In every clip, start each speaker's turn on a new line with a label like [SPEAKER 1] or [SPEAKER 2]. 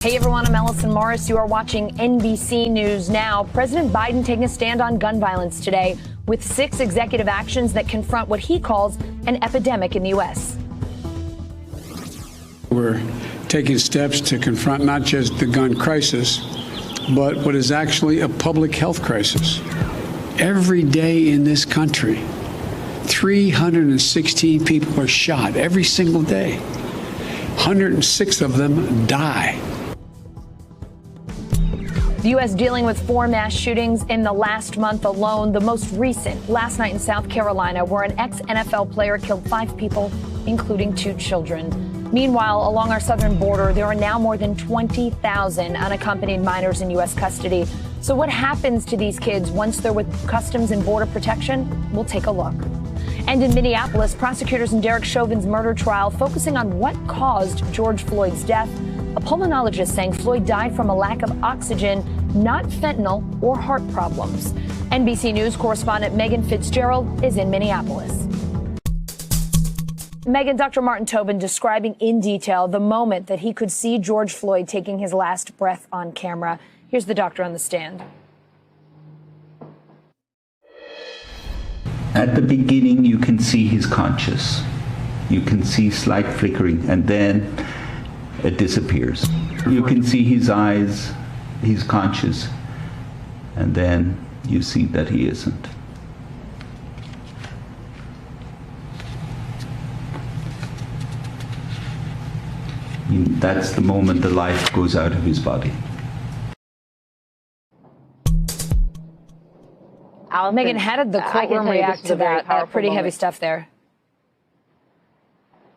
[SPEAKER 1] Hey everyone, I'm Ellison Morris. You are watching NBC News Now. President Biden taking a stand on gun violence today with 6 executive actions that confront what he calls an epidemic in the U.S.
[SPEAKER 2] We're taking steps to confront not just the gun crisis, but what is actually a public health crisis. Every day in this country, 316 people are shot every single day. 106 of them die.
[SPEAKER 1] The U.S. dealing with 4 mass shootings in the last month alone. The most recent, last night in South Carolina, where an ex-NFL player killed 5 people, including 2 children. Meanwhile, along our southern border, there are now more than 20,000 unaccompanied minors in U.S. custody. So what happens to these kids once they're with Customs and Border Protection? We'll take a look. And in Minneapolis, prosecutors in Derek Chauvin's murder trial focusing on what caused George Floyd's death. A pulmonologist saying Floyd died from a lack of oxygen, not fentanyl or heart problems. NBC News correspondent Megan Fitzgerald is in Minneapolis. Megan, Dr. Martin Tobin describing in detail the moment that he could see George Floyd taking his last breath on camera. Here's the doctor on the stand.
[SPEAKER 3] At the beginning, you can see he's conscious. You can see slight flickering, and then it disappears. You can see his eyes, he's conscious, and then you see that he isn't. That's the moment the life goes out of his body.
[SPEAKER 1] Megan, how did the courtroom react to that? Pretty heavy stuff there.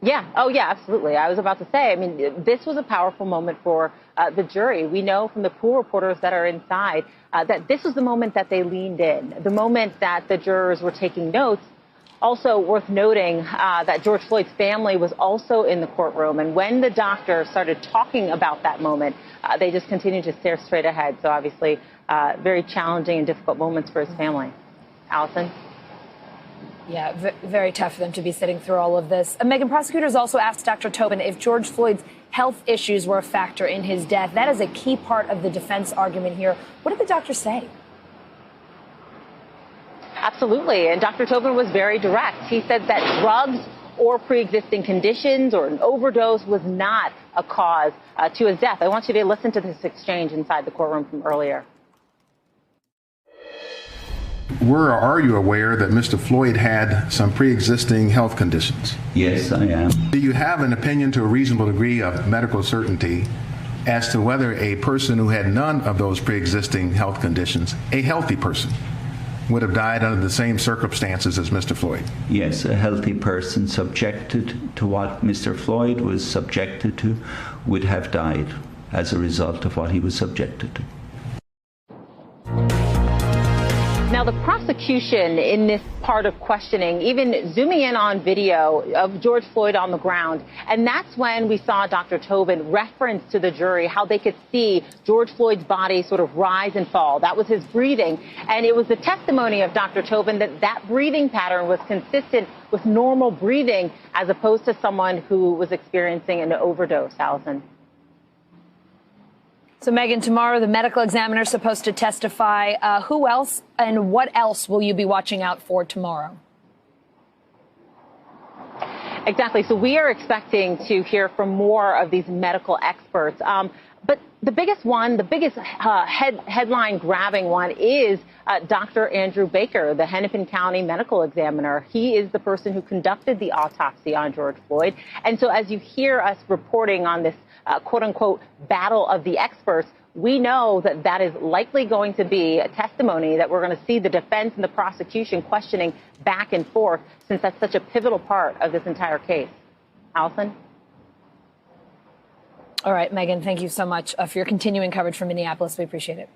[SPEAKER 4] Yeah. Oh, yeah, absolutely. I was about to say, I mean, this was a powerful moment for the jury. We know from the pool reporters that are inside that this was the moment that they leaned in, the moment that the jurors were taking notes. Also worth noting that George Floyd's family was also in the courtroom. And when the doctor started talking about that moment, they just continued to stare straight ahead. So obviously, very challenging and difficult moments for his family. Allison?
[SPEAKER 1] Yeah, very tough for them to be sitting through all of this. Megan, prosecutors also asked Dr. Tobin if George Floyd's health issues were a factor in his death. That is a key part of the defense argument here. What did the doctor say?
[SPEAKER 4] Absolutely. And Dr. Chauvin was very direct. He said that drugs or pre-existing conditions or an overdose was not a cause to his death. I want you to listen to this exchange inside the courtroom from earlier.
[SPEAKER 5] Are you aware that Mr. Floyd had some pre-existing health conditions?
[SPEAKER 3] Yes, I am.
[SPEAKER 5] Do you have an opinion to a reasonable degree of medical certainty as to whether a person who had none of those pre-existing health conditions, a healthy person, would have died under the same circumstances as Mr. Floyd?
[SPEAKER 3] Yes, a healthy person subjected to what Mr. Floyd was subjected to would have died as a result of what he was subjected to.
[SPEAKER 4] Now, the prosecution in this part of questioning, even zooming in on video of George Floyd on the ground, and that's when we saw Dr. Tobin reference to the jury how they could see George Floyd's body sort of rise and fall. That was his breathing, and it was the testimony of Dr. Tobin that that breathing pattern was consistent with normal breathing as opposed to someone who was experiencing an overdose. Allison.
[SPEAKER 1] So, Megan, tomorrow the medical examiner is supposed to testify. Who else and what else will you be watching out for tomorrow?
[SPEAKER 4] Exactly. So we are expecting to hear from more of these medical experts. But the biggest one, the biggest headline grabbing one is Dr. Andrew Baker, the Hennepin County medical examiner. He is the person who conducted the autopsy on George Floyd. And so as you hear us reporting on this quote unquote battle of the experts, we know that that is likely going to be a testimony that we're going to see the defense and the prosecution questioning back and forth, since that's such a pivotal part of this entire case. Allison?
[SPEAKER 1] All right, Megan, thank you so much for your continuing coverage from Minneapolis. We appreciate it.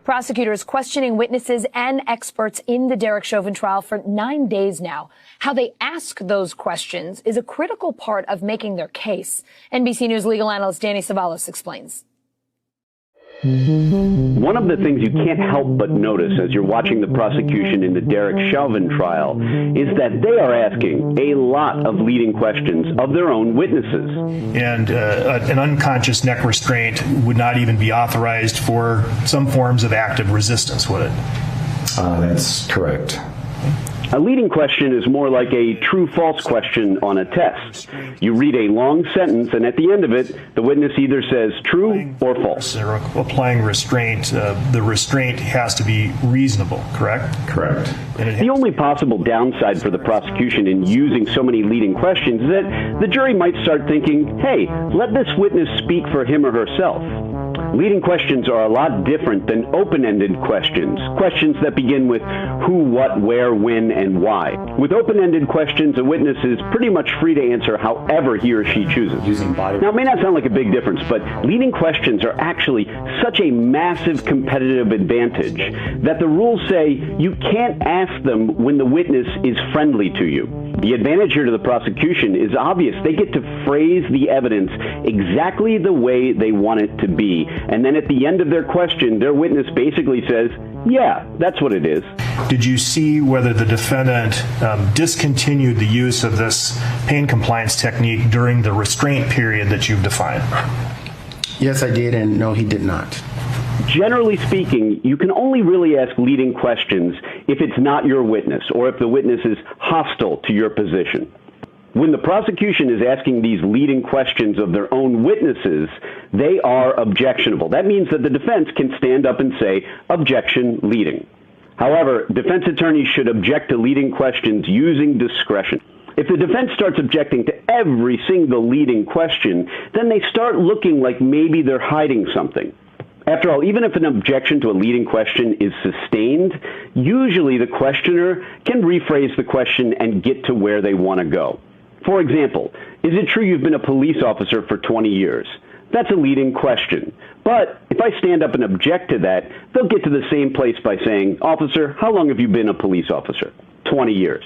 [SPEAKER 1] Prosecutors questioning witnesses and experts in the Derek Chauvin trial for 9 days now. How they ask those questions is a critical part of making their case. NBC News legal analyst Danny Savalos explains.
[SPEAKER 6] One of the things you can't help but notice as you're watching the prosecution in the Derek Chauvin trial is that they are asking a lot of leading questions of their own witnesses.
[SPEAKER 7] And an unconscious neck restraint would not even be authorized for some forms of active resistance, would it?
[SPEAKER 8] That's correct.
[SPEAKER 6] A leading question is more like a true-false question on a test. You read a long sentence, and at the end of it, the witness either says true or false.
[SPEAKER 7] They're applying restraint. The restraint has to be reasonable, correct?
[SPEAKER 8] Correct.
[SPEAKER 6] The only possible downside for the prosecution in using so many leading questions is that the jury might start thinking, hey, let this witness speak for him or herself. Leading questions are a lot different than open-ended questions, questions that begin with who, what, where, when, and why. With open-ended questions, a witness is pretty much free to answer however he or she chooses. Now, it may not sound like a big difference, but leading questions are actually such a massive competitive advantage that the rules say you can't ask them when the witness is friendly to you. The advantage here to the prosecution is obvious. They get to phrase the evidence exactly the way they want it to be. And then at the end of their question, their witness basically says, yeah, that's what it is.
[SPEAKER 7] Did you see whether the defendant discontinued the use of this pain compliance technique during the restraint period that you've defined?
[SPEAKER 8] Yes, I did, and no, he did not.
[SPEAKER 6] Generally speaking, you can only really ask leading questions if it's not your witness or if the witness is hostile to your position. When the prosecution is asking these leading questions of their own witnesses, they are objectionable. That means that the defense can stand up and say, objection, leading. However, defense attorneys should object to leading questions using discretion. If the defense starts objecting to every single leading question, then they start looking like maybe they're hiding something. After all, even if an objection to a leading question is sustained, usually the questioner can rephrase the question and get to where they want to go. For example, is it true you've been a police officer for 20 years? That's a leading question. But if I stand up and object to that, they'll get to the same place by saying, officer, how long have you been a police officer? 20 years.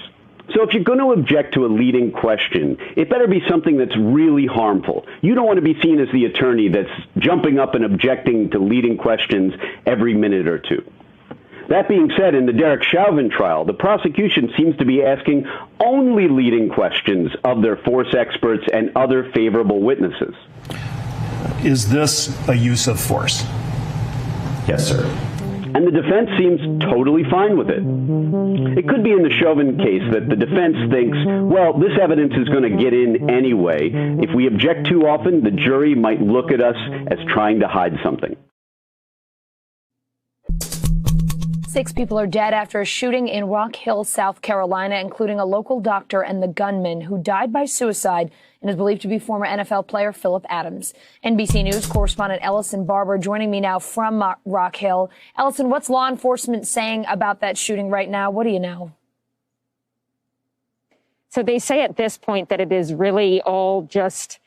[SPEAKER 6] So if you're going to object to a leading question, it better be something that's really harmful. You don't want to be seen as the attorney that's jumping up and objecting to leading questions every minute or two. That being said, in the Derek Chauvin trial, the prosecution seems to be asking only leading questions of their force experts and other favorable witnesses.
[SPEAKER 7] Is this a use of force?
[SPEAKER 8] Yes, sir.
[SPEAKER 6] And the defense seems totally fine with it. It could be in the Chauvin case that the defense thinks, well, this evidence is going to get in anyway. If we object too often, the jury might look at us as trying to hide something.
[SPEAKER 1] 6 people are dead after a shooting in Rock Hill, South Carolina, including a local doctor and the gunman who died by suicide and is believed to be former NFL player Philip Adams. NBC News correspondent Ellison Barber joining me now from Rock Hill. Ellison, what's law enforcement saying about that shooting right now? What do you know?
[SPEAKER 9] So they say at this point that it is really all just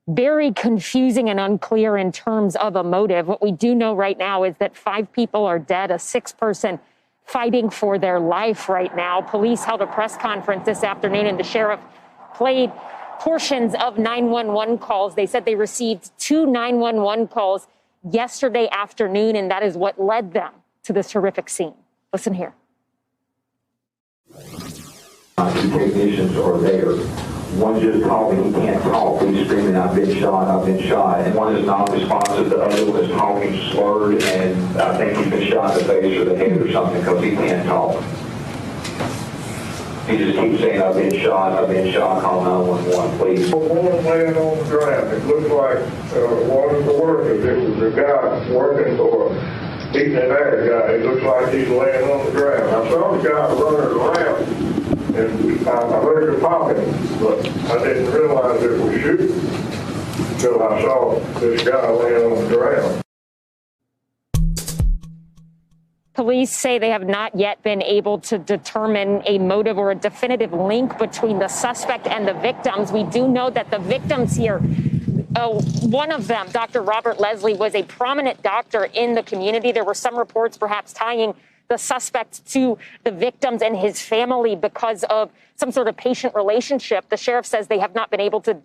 [SPEAKER 9] very confusing and unclear in terms of a motive. What we do know right now is that 5 people are dead, a 6th person fighting for their life right now. Police held a press conference this afternoon and the sheriff played portions of 911 calls. They said they received 2 911 calls yesterday afternoon, and that is what led them to this horrific scene. Listen here.
[SPEAKER 10] 2 technicians are there. One just called me, he can't talk. He's screaming, I've been shot, I've been shot. And one is non-responsive, the other one is talking slurred, and I think he's been shot in the face or the head or something because he can't talk. He just keeps saying, I've been shot, call 911, please.
[SPEAKER 11] One laying on the ground. It looks like one of the workers, it was a guy working for a beating an air guy. It looks like he's laying on the ground. I saw the guy running around. And I heard it popping, but I didn't realize it was shooting until I saw this guy laying on the ground.
[SPEAKER 9] Police say they have not yet been able to determine a motive or a definitive link between the suspect and the victims. We do know that the victims here, one of them, Dr. Robert Leslie, was a prominent doctor in the community. There were some reports perhaps tying the suspect to the victims and his family because of some sort of patient relationship. The sheriff says they have not been able to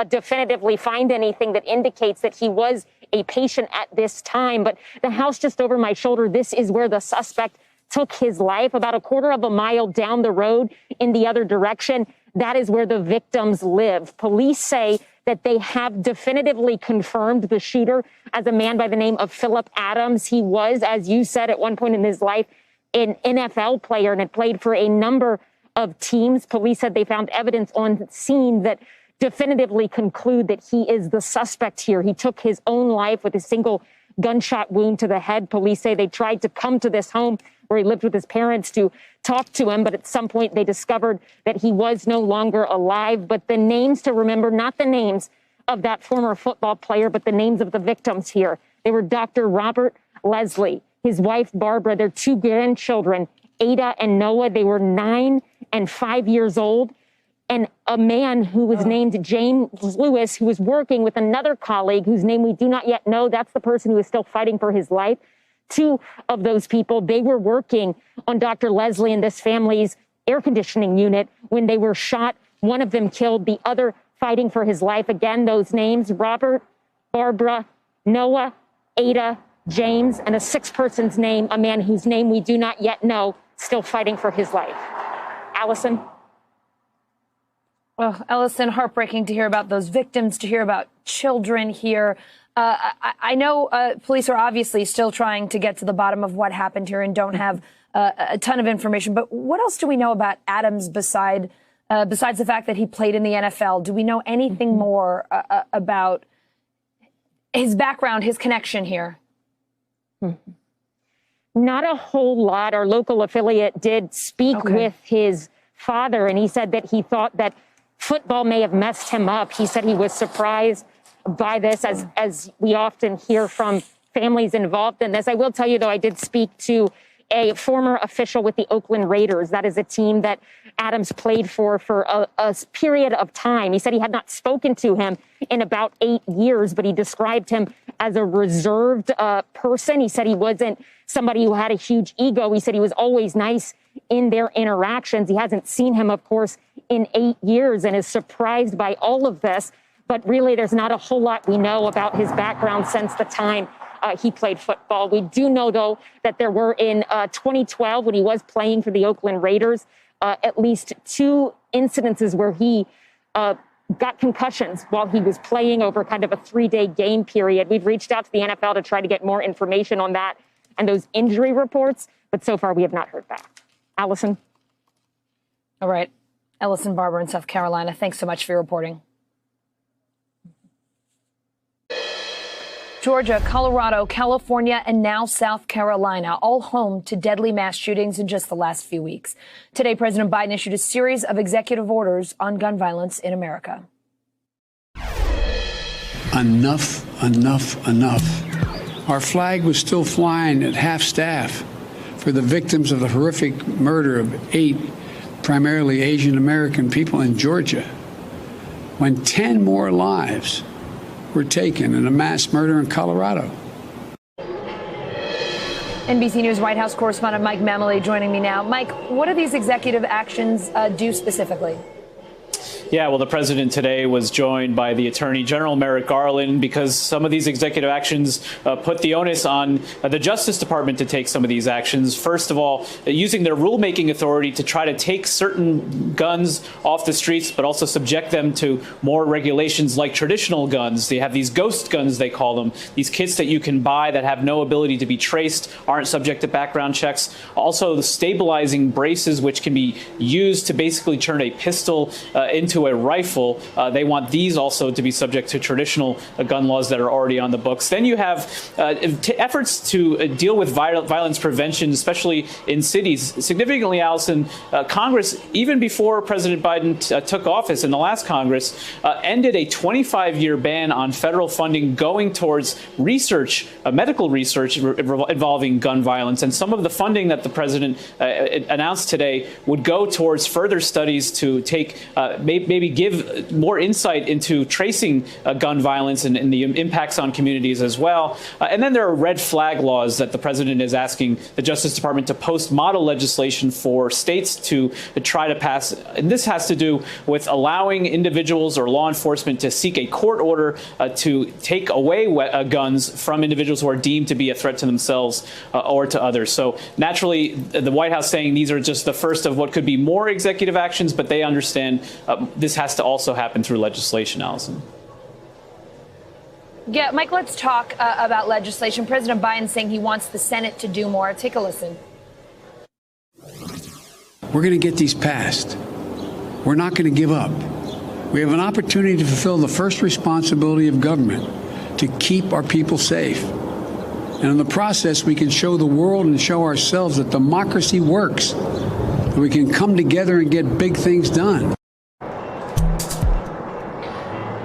[SPEAKER 9] definitively find anything that indicates that he was a patient at this time. But the house just over my shoulder, this is where the suspect took his life. About a quarter of a mile down the road in the other direction, that is where the victims live. Police say that they have definitively confirmed the shooter as a man by the name of Philip Adams. He was, as you said, at one point in his life, an NFL player and had played for a number of teams. Police said they found evidence on scene that definitively conclude that he is the suspect here. He took his own life with a single gunshot wound to the head. Police say they tried to come to this home where he lived with his parents to talk to him, but at some point they discovered that he was no longer alive. But the names to remember, not the names of that former football player, but the names of the victims here. They were Dr. Robert Leslie, his wife Barbara, their two grandchildren, Ada and Noah. They were 9 and 5 years old. And a man who was named James Lewis, who was working with another colleague whose name we do not yet know. That's the person who is still fighting for his life. Two of those people, they were working on Dr. Leslie and this family's air conditioning unit when they were shot. One of them killed, the other fighting for his life. Again, those names, Robert, Barbara, Noah, Ada, James, and a sixth person's name, a man whose name we do not yet know, still fighting for his life. Allison?
[SPEAKER 1] Well, Ellison, heartbreaking to hear about those victims, to hear about children here. I know police are obviously still trying to get to the bottom of what happened here and don't have a ton of information. But what else do we know about Adams besides the fact that he played in the NFL? Do we know anything more about his background, his connection here?
[SPEAKER 9] Not a whole lot. Our local affiliate did speak with his father, and he said that he thought that football may have messed him up. He said he was surprised by this, as we often hear from families involved in this. I will tell you, though, I did speak to a former official with the Oakland Raiders. That is a team that Adams played for a period of time. He said he had not spoken to him in about 8 years, but he described him as a reserved person. He said he wasn't somebody who had a huge ego. He said he was always nice in their interactions. He hasn't seen him, of course, in 8 years and is surprised by all of this. But really, there's not a whole lot we know about his background since the time he played football. We do know, though, that there were in 2012, when he was playing for the Oakland Raiders, at least 2 incidences where he got concussions while he was playing over kind of a 3-day game period. We've reached out to the NFL to try to get more information on that and those injury reports, but so far we have not heard back. Allison?
[SPEAKER 1] All right. Ellison Barber in South Carolina, thanks so much for your reporting. Georgia, Colorado, California, and now South Carolina, all home to deadly mass shootings in just the last few weeks. Today, President Biden issued a series of executive orders on gun violence in America.
[SPEAKER 2] Enough, enough, enough. Our flag was still flying at half staff for the victims of the horrific murder of 8 primarily Asian American people in Georgia, when 10 more lives were taken in a mass murder in Colorado.
[SPEAKER 1] NBC News White House correspondent Mike Mammaley joining me now. Mike, what do these executive actions do specifically?
[SPEAKER 12] Yeah, well, the president today was joined by the Attorney General Merrick Garland because some of these executive actions put the onus on the Justice Department to take some of these actions. First of all, using their rulemaking authority to try to take certain guns off the streets, but also subject them to more regulations like traditional guns. They have these ghost guns, they call them, these kits that you can buy that have no ability to be traced, aren't subject to background checks. Also, the stabilizing braces, which can be used to basically turn a pistol into a rifle. They want these also to be subject to traditional gun laws that are already on the books. Then you have efforts to deal with violence prevention, especially in cities. Significantly, Allison, Congress, even before President Biden took office in the last Congress, ended a 25-year ban on federal funding going towards research, medical research involving gun violence. And some of the funding that the president announced today would go towards further studies to take maybe give more insight into tracing gun violence and the impacts on communities as well. And then there are red flag laws that the president is asking the Justice Department to post model legislation for states to try to pass. And this has to do with allowing individuals or law enforcement to seek a court order to take away guns from individuals who are deemed to be a threat to themselves or to others. So naturally, the White House saying these are just the first of what could be more executive actions, but they understand this has to also happen through legislation, Allison.
[SPEAKER 1] Yeah, Mike, let's talk about legislation. President Biden saying he wants the Senate to do more. Take a listen.
[SPEAKER 2] We're going to get these passed. We're not going to give up. We have an opportunity to fulfill the first responsibility of government, to keep our people safe. And in the process, we can show the world and show ourselves that democracy works, that we can come together and get big things done.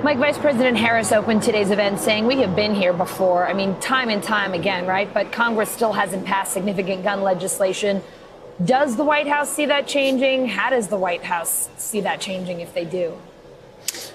[SPEAKER 1] Mike, Vice President Harris opened today's event saying we have been here before. I mean, time and time again, right? But Congress still hasn't passed significant gun legislation. Does the White House see that changing? How does the White House see that changing if they do?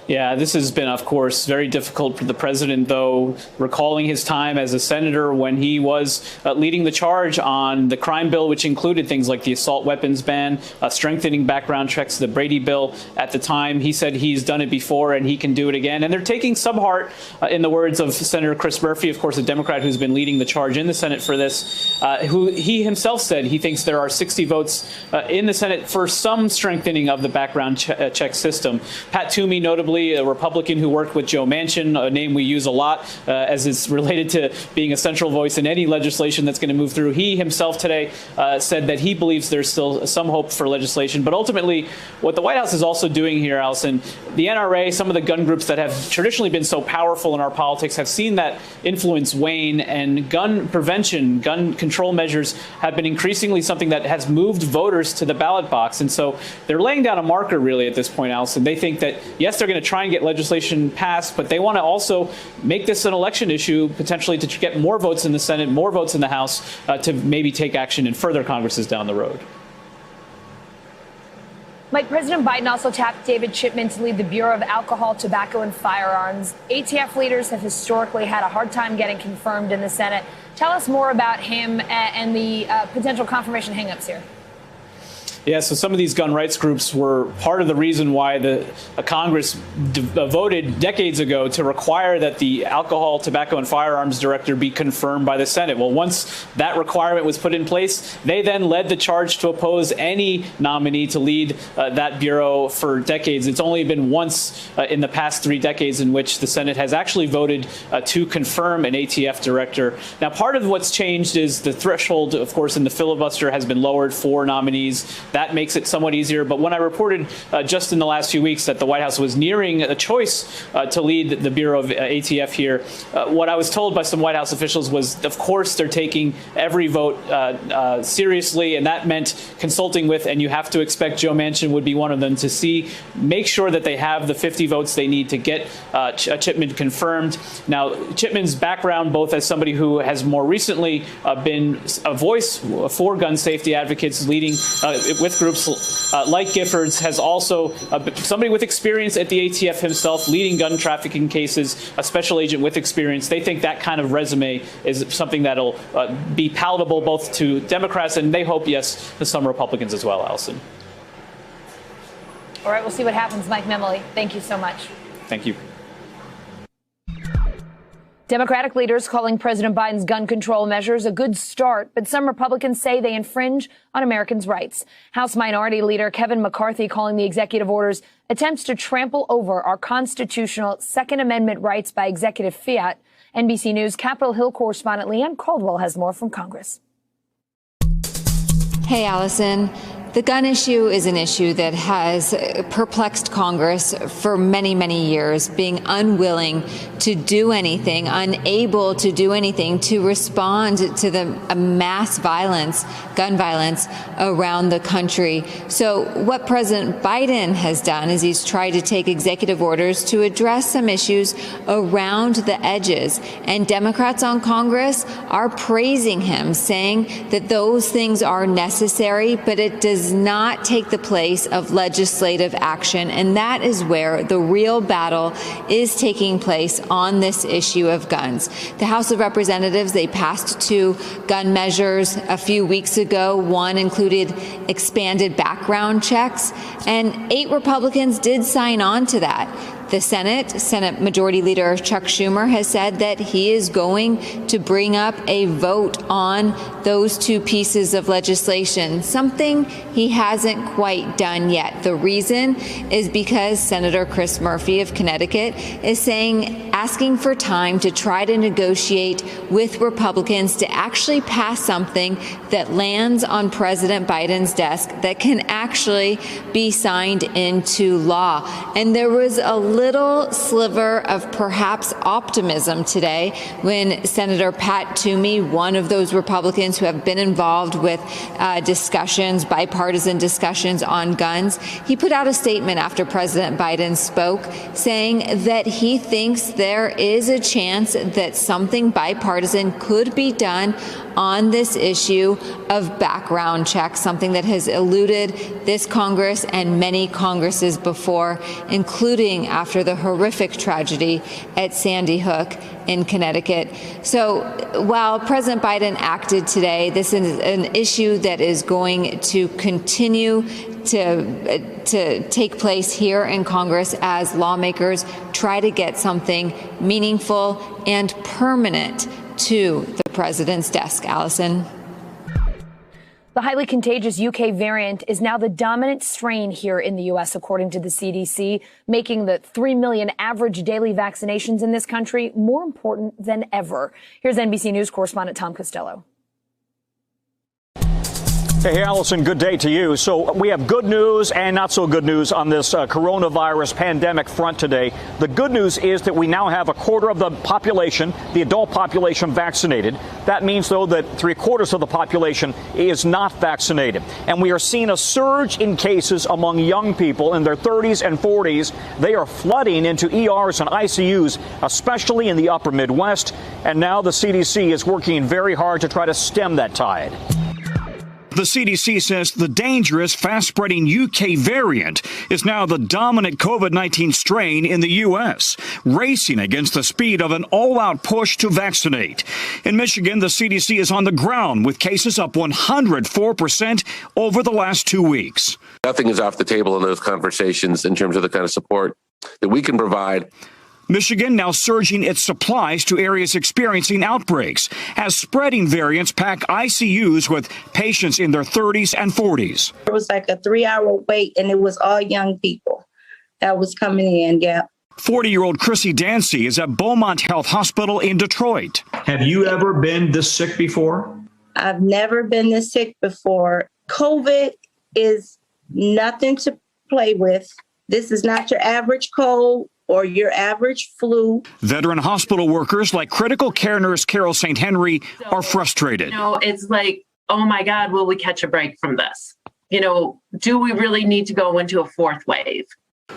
[SPEAKER 12] Yeah, this has been, of course, very difficult for the president, though, recalling his time as a senator when he was leading the charge on the crime bill, which included things like the assault weapons ban, strengthening background checks, the Brady bill. At the time, he said he's done it before and he can do it again. And they're taking some heart, in the words of Senator Chris Murphy, of course, a Democrat who's been leading the charge in the Senate for this, who he himself said he thinks there are 60 votes in the Senate for some strengthening of the background check system. Pat Toomey, notably, a Republican who worked with Joe Manchin, a name we use a lot as it's related to being a central voice in any legislation that's going to move through. He himself today said that he believes there's still some hope for legislation. But ultimately, what the White House is also doing here, Allison, the NRA, some of the gun groups that have traditionally been so powerful in our politics have seen that influence wane, and gun prevention, gun control measures have been increasingly something that has moved voters to the ballot box. And so they're laying down a marker really at this point, Allison. They think that, yes, they're going to try and get legislation passed, but they want to also make this an election issue, potentially to get more votes in the Senate, more votes in the House, to maybe take action in further Congresses down the road.
[SPEAKER 1] Mike, President Biden also tapped David Chipman to lead the Bureau of Alcohol, Tobacco, and Firearms. ATF leaders have historically had a hard time getting confirmed in the Senate. Tell us more about him and the potential confirmation hangups here.
[SPEAKER 12] Yeah, so some of these gun rights groups were part of the reason why the Congress voted decades ago to require that the Alcohol, Tobacco, and Firearms Director be confirmed by the Senate. Well, once that requirement was put in place, they then led the charge to oppose any nominee to lead that bureau for decades. It's only been once in the past 3 decades in which the Senate has actually voted to confirm an ATF director. Now, part of what's changed is the threshold, of course, in the filibuster has been lowered for nominees. That makes it somewhat easier. But when I reported just in the last few weeks that the White House was nearing a choice to lead the Bureau of ATF here, what I was told by some White House officials was, of course, they're taking every vote seriously. And that meant consulting with, and you have to expect Joe Manchin would be one of them, to make sure that they have the 50 votes they need to get Chipman confirmed. Now, Chipman's background, both as somebody who has more recently been a voice for gun safety advocates, leading with groups like Giffords, has also somebody with experience at the ATF himself, leading gun trafficking cases, a special agent with experience. They think that kind of resume is something that'll be palatable both to Democrats and, they hope, yes, to some Republicans as well, Allison.
[SPEAKER 1] All right, we'll see what happens. Mike Memoli, thank you so much.
[SPEAKER 12] Thank you.
[SPEAKER 1] Democratic leaders calling President Biden's gun control measures a good start, but some Republicans say they infringe on Americans' rights. House Minority Leader Kevin McCarthy calling the executive orders attempts to trample over our constitutional Second Amendment rights by executive fiat. NBC News Capitol Hill correspondent Leanne Caldwell has more from Congress.
[SPEAKER 13] Hey, Allison. The gun issue is an issue that has perplexed Congress for many, many years, being unwilling to do anything, unable to do anything to respond to the mass violence, gun violence around the country. So what President Biden has done is he's tried to take executive orders to address some issues around the edges. And Democrats on Congress are praising him, saying that those things are necessary, but it does does not take the place of legislative action. And that is where the real battle is taking place on this issue of guns. The House of Representatives, they passed 2 gun measures a few weeks ago. One included expanded background checks, and 8 Republicans did sign on to that. The Senate Majority Leader Chuck Schumer has said that he is going to bring up a vote on those 2 pieces of legislation, something he hasn't quite done yet. The reason is because Senator Chris Murphy of Connecticut is asking for time to try to negotiate with Republicans to actually pass something that lands on President Biden's desk that can actually be signed into law. And there was a little sliver of perhaps optimism today when Senator Pat Toomey, one of those Republicans who have been involved with bipartisan discussions on guns, he put out a statement after President Biden spoke saying that he thinks there is a chance that something bipartisan could be done on this issue of background checks, something that has eluded this Congress and many Congresses before, including after the horrific tragedy at Sandy Hook in Connecticut. So while President Biden acted today, this is an issue that is going to continue to take place here in Congress as lawmakers try to get something meaningful and permanent to the president's desk. Allison.
[SPEAKER 1] The highly contagious UK variant is now the dominant strain here in the U.S., according to the CDC, making the 3 million average daily vaccinations in this country more important than ever. Here's NBC News correspondent Tom Costello.
[SPEAKER 14] Hey, Allison, good day to you. So we have good news and not so good news on this coronavirus pandemic front today. The good news is that we now have a quarter of the population, the adult population, vaccinated. That means, though, that 3/4 of the population is not vaccinated. And we are seeing a surge in cases among young people in their 30s and 40s. They are flooding into ERs and ICUs, especially in the upper Midwest. And now the CDC is working very hard to try to stem that tide. The CDC says the dangerous, fast-spreading UK variant is now the dominant COVID-19 strain in the U.S., racing against the speed of an all-out push to vaccinate. In Michigan, the CDC is on the ground with cases up 104% over the last 2 weeks.
[SPEAKER 15] Nothing is off the table in those conversations in terms of the kind of support that we can provide.
[SPEAKER 14] Michigan now surging its supplies to areas experiencing outbreaks as spreading variants pack ICUs with patients in their 30s and 40s.
[SPEAKER 16] It was like a 3-hour wait, and it was all young people that was coming in, yeah.
[SPEAKER 14] 40-year-old Chrissy Dancy is at Beaumont Health Hospital in Detroit.
[SPEAKER 17] Have you ever been this sick before?
[SPEAKER 16] I've never been this sick before. COVID is nothing to play with. This is not your average cold or your average flu.
[SPEAKER 14] Veteran hospital workers like critical care nurse Carol St. Henry are frustrated.
[SPEAKER 18] It's like, oh my God, will we catch a break from this? Do we really need to go into a 4th wave?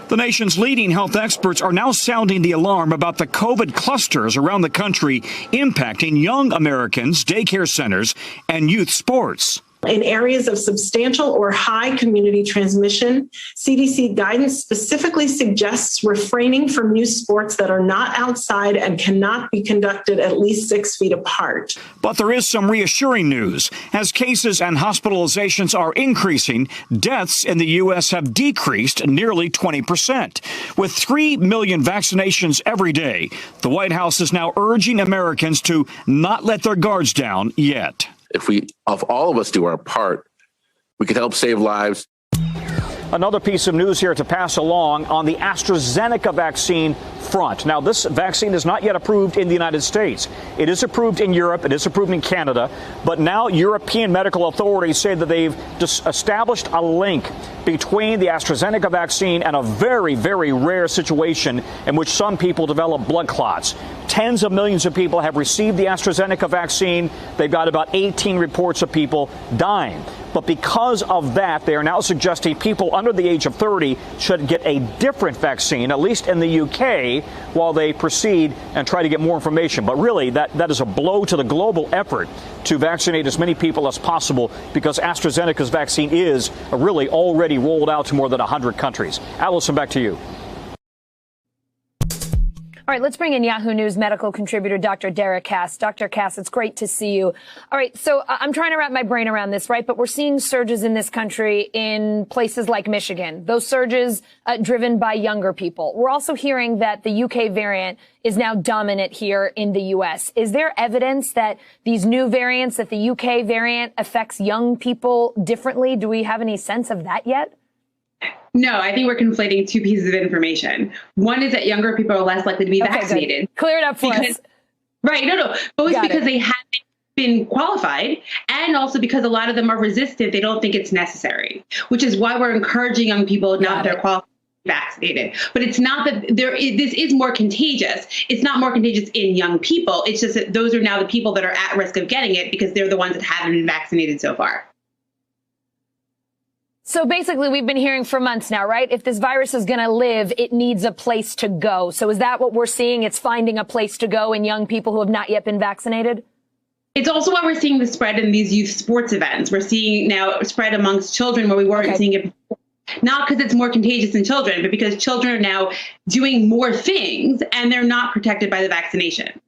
[SPEAKER 14] The nation's leading health experts are now sounding the alarm about the COVID clusters around the country impacting young Americans, daycare centers, and youth sports.
[SPEAKER 19] In areas of substantial or high community transmission, CDC guidance specifically suggests refraining from youth sports that are not outside and cannot be conducted at least 6 feet apart.
[SPEAKER 14] But there is some reassuring news. As cases and hospitalizations are increasing, deaths in the U.S. have decreased nearly 20%. With 3 million vaccinations every day, the White House is now urging Americans to not let their guards down yet.
[SPEAKER 15] If all of us do our part, we can help save lives.
[SPEAKER 14] Another piece of news here to pass along on the AstraZeneca vaccine front. Now, this vaccine is not yet approved in the United States. It is approved in Europe. It is approved in Canada. But now European medical authorities say that they've established a link between the AstraZeneca vaccine and a very, very rare situation in which some people develop blood clots. Tens of millions of people have received the AstraZeneca vaccine. They've got about 18 reports of people dying. But because of that, they are now suggesting people under the age of 30 should get a different vaccine, at least in the UK, while they proceed and try to get more information. But really, that is a blow to the global effort to vaccinate as many people as possible, because AstraZeneca's vaccine is really already rolled out to more than 100 countries. Allison, back to you.
[SPEAKER 1] All right, let's bring in Yahoo News medical contributor Dr. Derek Cass. Dr. Cass, it's great to see you. All right, so I'm trying to wrap my brain around this, right? But we're seeing surges in this country in places like Michigan. Those surges driven by younger people. We're also hearing that the UK variant is now dominant here in the U.S. Is there evidence that these new variants, that the UK variant affects young people differently? Do we have any sense of that yet?
[SPEAKER 20] No, I think we're conflating two pieces of information. One is that younger people are less likely to be vaccinated.
[SPEAKER 1] Good. Clear it up for us.
[SPEAKER 20] Right. No. Both because they haven't been qualified, and also because a lot of them are resistant. They don't think it's necessary, which is why we're encouraging young people not they're qualified to be vaccinated. But it's not that this is more contagious. It's not more contagious in young people. It's just that those are now the people that are at risk of getting it because they're the ones that haven't been vaccinated so far.
[SPEAKER 1] So basically, we've been hearing for months now, right? If this virus is going to live, it needs a place to go. So is that what we're seeing? It's finding a place to go in young people who have not yet been vaccinated?
[SPEAKER 20] It's also why we're seeing the spread in these youth sports events. We're seeing now spread amongst children where we weren't seeing it before. Not because it's more contagious in children, but because children are now doing more things and they're not protected by the vaccination.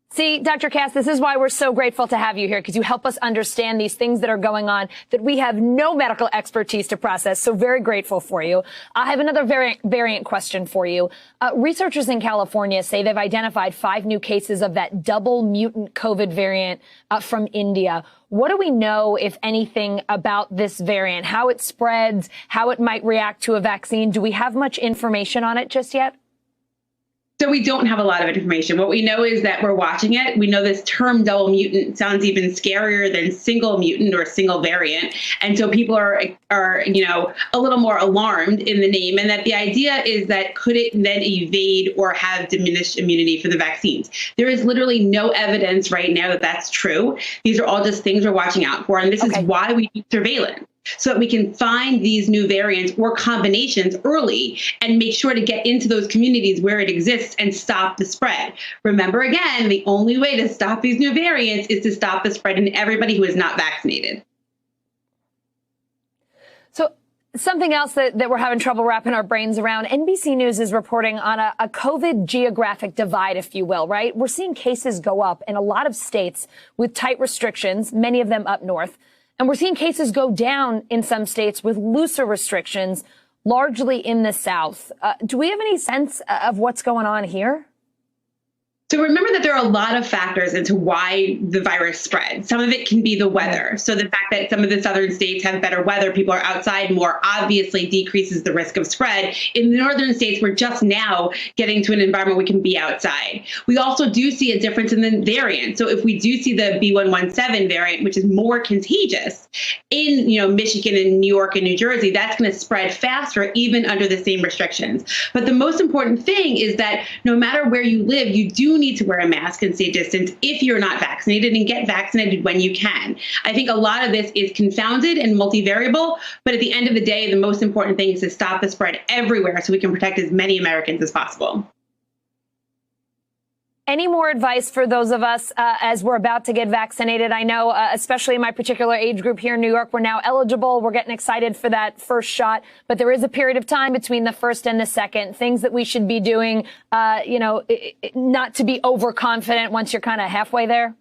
[SPEAKER 1] See, Dr. Cass, this is why we're so grateful to have you here, because you help us understand these things that are going on that we have no medical expertise to process. So very grateful for you. I have another variant question for you. Researchers in California say they've identified 5 new cases of that double mutant COVID variant from India. What do we know, if anything, about this variant, how it spreads, how it might react to a vaccine? Do we have much information on it just yet?
[SPEAKER 20] So we don't have a lot of information. What we know is that we're watching it. We know this term double mutant sounds even scarier than single mutant or single variant. And so people are a little more alarmed in the name. And that the idea is that could it then evade or have diminished immunity for the vaccines? There is literally no evidence right now that that's true. These are all just things we're watching out for. And this is why we need surveillance, so that we can find these new variants or combinations early and make sure to get into those communities where it exists and stop the spread. Remember, again, the only way to stop these new variants is to stop the spread in everybody who is not vaccinated.
[SPEAKER 1] So something else that we're having trouble wrapping our brains around, NBC News is reporting on a COVID geographic divide, if you will, right? We're seeing cases go up in a lot of states with tight restrictions, many of them up north. And we're seeing cases go down in some states with looser restrictions, largely in the South. Do we have any sense of what's going on here?
[SPEAKER 20] So remember that there are a lot of factors into why the virus spread. Some of it can be the weather. So the fact that some of the southern states have better weather, people are outside more, obviously decreases the risk of spread. In the northern states, we're just now getting to an environment we can be outside. We also do see a difference in the variant. So if we do see the B117 variant, which is more contagious in Michigan and New York and New Jersey, that's going to spread faster even under the same restrictions. But the most important thing is that no matter where you live, you do need to wear a mask and stay distant if you're not vaccinated, and get vaccinated when you can. I think a lot of this is confounded and multivariable, but at the end of the day, the most important thing is to stop the spread everywhere so we can protect as many Americans as possible.
[SPEAKER 1] Any more advice for those of us as we're about to get vaccinated? I know, especially in my particular age group here in New York, we're now eligible. We're getting excited for that first shot. But there is a period of time between the first and the second. Things that we should be doing, not to be overconfident once you're kind of halfway there.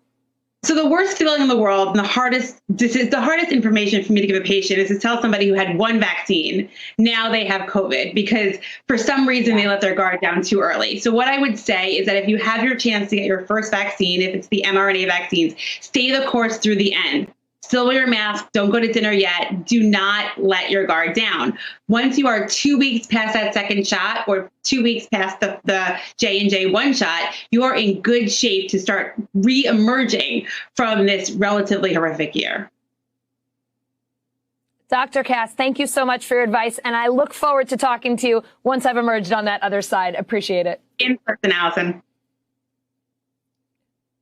[SPEAKER 20] So the worst feeling in the world, and the hardest information for me to give a patient is to tell somebody who had one vaccine, now they have COVID because for some reason they let their guard down too early. So what I would say is that if you have your chance to get your first vaccine, if it's the mRNA vaccines, stay the course through the end. Still wear your mask. Don't go to dinner yet. Do not let your guard down. Once you are 2 weeks past that second shot or 2 weeks past the J&J one shot, you are in good shape to start re-emerging from this relatively horrific year.
[SPEAKER 1] Dr. Cass, thank you so much for your advice. And I look forward to talking to you once I've emerged on that other side. Appreciate it.
[SPEAKER 20] In person, Allison.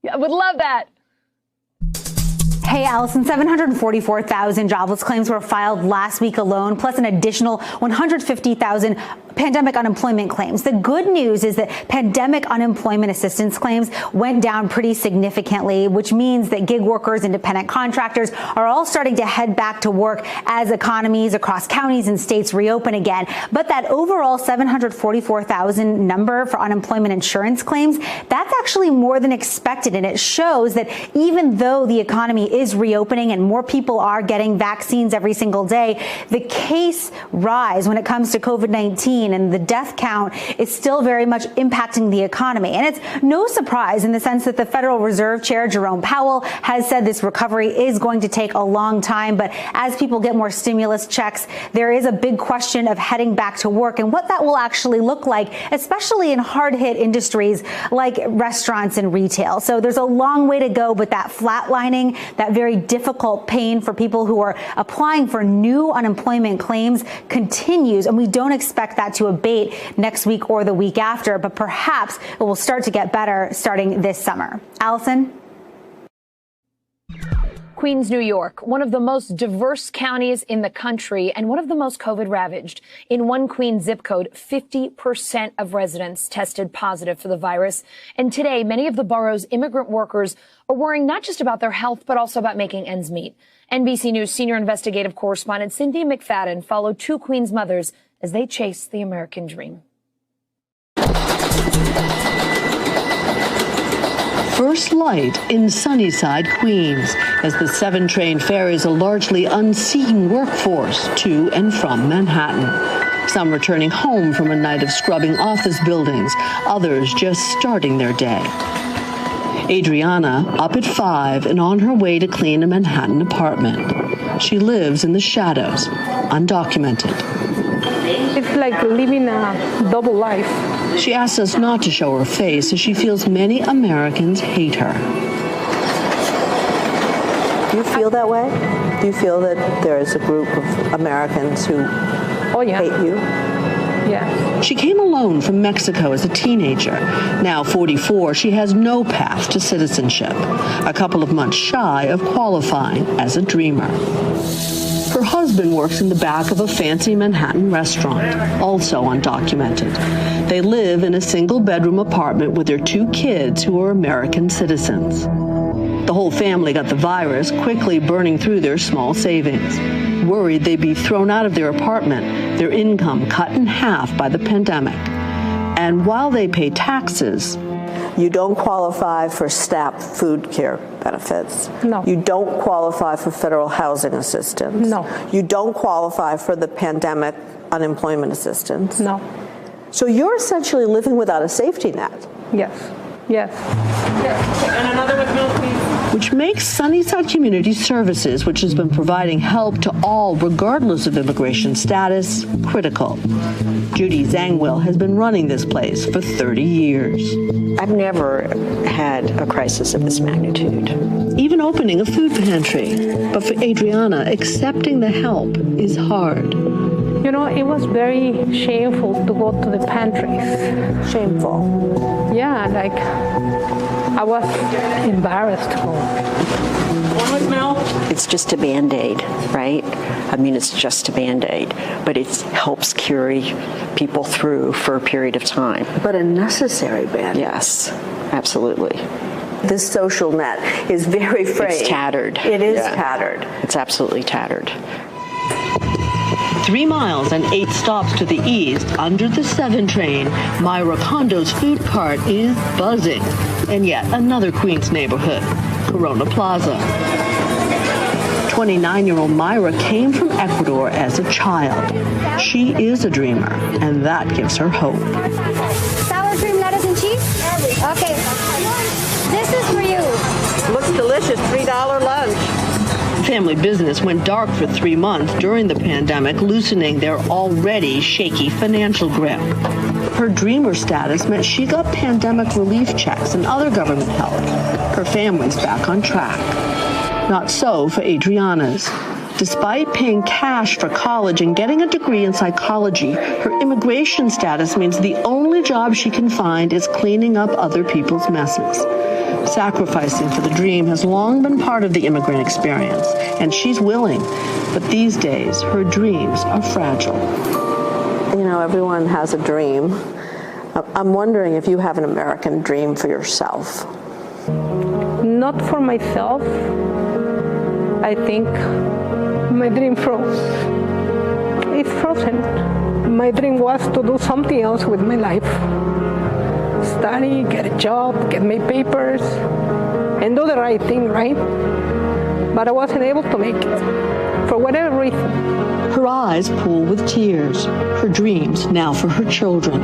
[SPEAKER 1] Yeah, would love that.
[SPEAKER 21] Hey, Allison, 744,000 jobless claims were filed last week alone, plus an additional 150,000 pandemic unemployment claims. The good news is that pandemic unemployment assistance claims went down pretty significantly, which means that gig workers, independent contractors are all starting to head back to work as economies across counties and states reopen again. But that overall 744,000 number for unemployment insurance claims, that's actually more than expected. And it shows that even though the economy is reopening and more people are getting vaccines every single day, the case rise when it comes to COVID-19 and the death count is still very much impacting the economy. And it's no surprise in the sense that the Federal Reserve Chair Jerome Powell has said this recovery is going to take a long time. But as people get more stimulus checks, there is a big question of heading back to work and what that will actually look like, especially in hard-hit industries like restaurants and retail. So there's a long way to go, but that flatlining, that very difficult pain for people who are applying for new unemployment claims continues, and we don't expect that to abate next week or the week after, but perhaps it will start to get better starting this summer. Allison?
[SPEAKER 1] Queens, New York, one of the most diverse counties in the country and one of the most COVID ravaged. In one Queens zip code, 50% of residents tested positive for the virus. And today, many of the borough's immigrant workers are worrying not just about their health, but also about making ends meet. NBC News senior investigative correspondent Cynthia McFadden followed two Queens mothers as they chase the American dream.
[SPEAKER 22] First light in Sunnyside, Queens, as the 7 train ferries a largely unseen workforce to and from Manhattan. Some returning home from a night of scrubbing office buildings, others just starting their day. Adriana up at 5 and on her way to clean a Manhattan apartment. She lives in the shadows, undocumented.
[SPEAKER 23] It's like living a double life.
[SPEAKER 22] She asks us not to show her face as she feels many Americans hate her.
[SPEAKER 24] Do you feel that way? Do you feel that there is a group of Americans who hate you?
[SPEAKER 23] Yeah.
[SPEAKER 22] She came alone from Mexico as a teenager. Now 44, she has no path to citizenship, a couple of months shy of qualifying as a dreamer. Her husband works in the back of a fancy Manhattan restaurant, also undocumented. They live in a single-bedroom apartment with their 2 kids who are American citizens. The whole family got the virus, quickly burning through their small savings. Worried they'd be thrown out of their apartment, their income cut in half by the pandemic. And while they pay taxes,
[SPEAKER 24] you don't qualify for SNAP food care benefits.
[SPEAKER 23] No.
[SPEAKER 24] You don't qualify for federal housing assistance.
[SPEAKER 23] No.
[SPEAKER 24] You don't qualify for the pandemic unemployment assistance.
[SPEAKER 23] No.
[SPEAKER 24] So you're essentially living without a safety net.
[SPEAKER 23] Yes. Yes. And another with milk, please.
[SPEAKER 22] Which makes Sunnyside Community Services, which has been providing help to all regardless of immigration status, critical. Judy Zangwill has been running this place for 30 years.
[SPEAKER 25] I've never had a crisis of this magnitude.
[SPEAKER 22] Even opening a food pantry. But for Adriana, accepting the help is hard.
[SPEAKER 23] You know, it was very shameful to go to the pantries.
[SPEAKER 24] Shameful?
[SPEAKER 23] Yeah, like I was embarrassed to go. One with milk.
[SPEAKER 25] It's just a Band-Aid, right? I mean, it's just a Band-Aid, but it helps carry people through for a period of time.
[SPEAKER 24] But a necessary Band-Aid.
[SPEAKER 25] Yes, absolutely.
[SPEAKER 24] This social net is very frayed.
[SPEAKER 25] It's tattered.
[SPEAKER 24] It is tattered.
[SPEAKER 25] It's absolutely tattered.
[SPEAKER 22] 3 miles and 8 stops to the east, under the 7 train, Myra Kondo's food cart is buzzing. And yet another Queens neighborhood, Corona Plaza. 29-year-old Myra came from Ecuador as a child. She is a dreamer, and that gives her hope.
[SPEAKER 26] Sour cream, lettuce, and cheese? Okay. This is for you.
[SPEAKER 24] Looks delicious, $3 lunch.
[SPEAKER 22] Family business went dark for 3 months during the pandemic, loosening their already shaky financial grip. Her dreamer status meant she got pandemic relief checks and other government help. Her family's back on track. Not so for Adriana's. Despite paying cash for college and getting a degree in psychology, her immigration status means the only job she can find is cleaning up other people's messes. Sacrificing for the dream has long been part of the immigrant experience, and she's willing. But these days, her dreams are fragile.
[SPEAKER 24] You know, everyone has a dream. I'm wondering if you have an American dream for yourself.
[SPEAKER 23] Not for myself. I think my dream froze. It's frozen. My dream was to do something else with my life. Study, get a job, get my papers, and do the right thing, right? But I wasn't able to make it, for whatever reason.
[SPEAKER 22] Her eyes pool with tears, her dreams now for her children.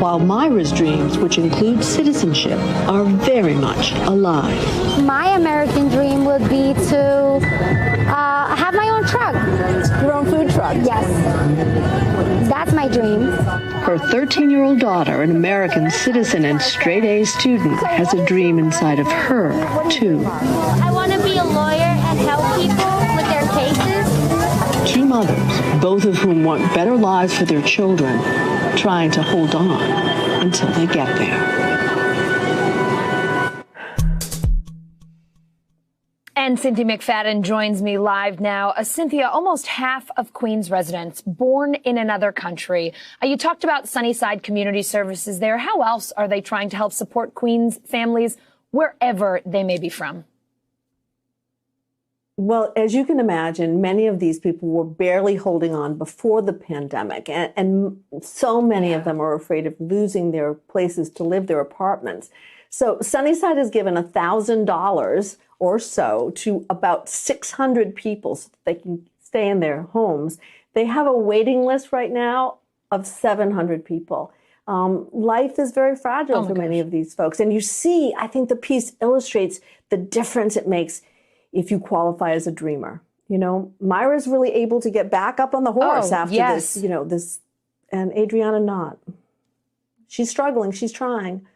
[SPEAKER 22] While Myra's dreams, which include citizenship, are very much alive.
[SPEAKER 26] My American dream would be to have my own truck.
[SPEAKER 24] Your own food truck?
[SPEAKER 26] Yes. That's my dream.
[SPEAKER 22] Her 13-year-old daughter, an American citizen and straight-A student, has a dream inside of her, too.
[SPEAKER 26] I want to be a lawyer and help people with their cases.
[SPEAKER 22] Two mothers, both of whom want better lives for their children, trying to hold on until they get there.
[SPEAKER 1] And Cynthia McFadden joins me live now. Cynthia, almost half of Queens residents born in another country. You talked about Sunnyside Community Services there. How else are they trying to help support Queens families wherever they may be from?
[SPEAKER 24] Well, as you can imagine, many of these people were barely holding on before the pandemic, and so many of them are afraid of losing their places to live, their apartments. So Sunnyside has given $1,000 or so to about 600 people so that they can stay in their homes. They have a waiting list right now of 700 people. Life is very fragile for many of these folks. And you see, I think the piece illustrates the difference it makes if you qualify as a dreamer. You know, Myra's really able to get back up on the horse after this, you know, this, and Adriana not. She's struggling, she's trying.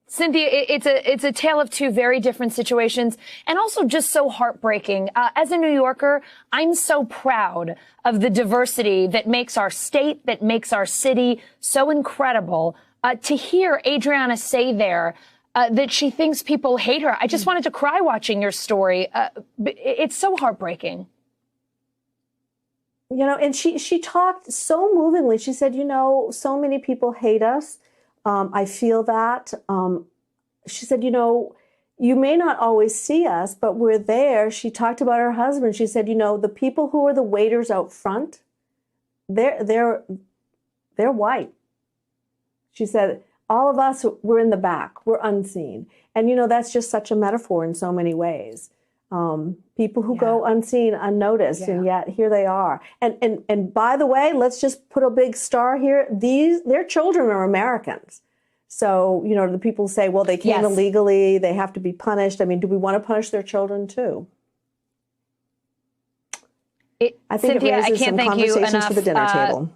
[SPEAKER 1] Cynthia, it's a tale of two very different situations, and also just so heartbreaking. As a New Yorker, I'm so proud of the diversity that makes our state, that makes our city so incredible. To hear Adriana say there that she thinks people hate her, I just wanted to cry watching your story. It's so heartbreaking.
[SPEAKER 24] You know, and she talked so movingly. She said, you know, so many people hate us. I feel that. She said, you know, you may not always see us, but we're there. She talked about her husband. She said, you know, the people who are the waiters out front, they're white. She said, all of us, we're in the back. We're unseen. And, you know, that's just such a metaphor in so many ways. People who go unseen, unnoticed, and yet here they are. And by the way, let's just put a big star here. Their children are Americans. So, you know, the people say, well, they came illegally, they have to be punished. I mean, do we want to punish their children too? I think
[SPEAKER 1] Cynthia,
[SPEAKER 24] it raises some conversations for the dinner table.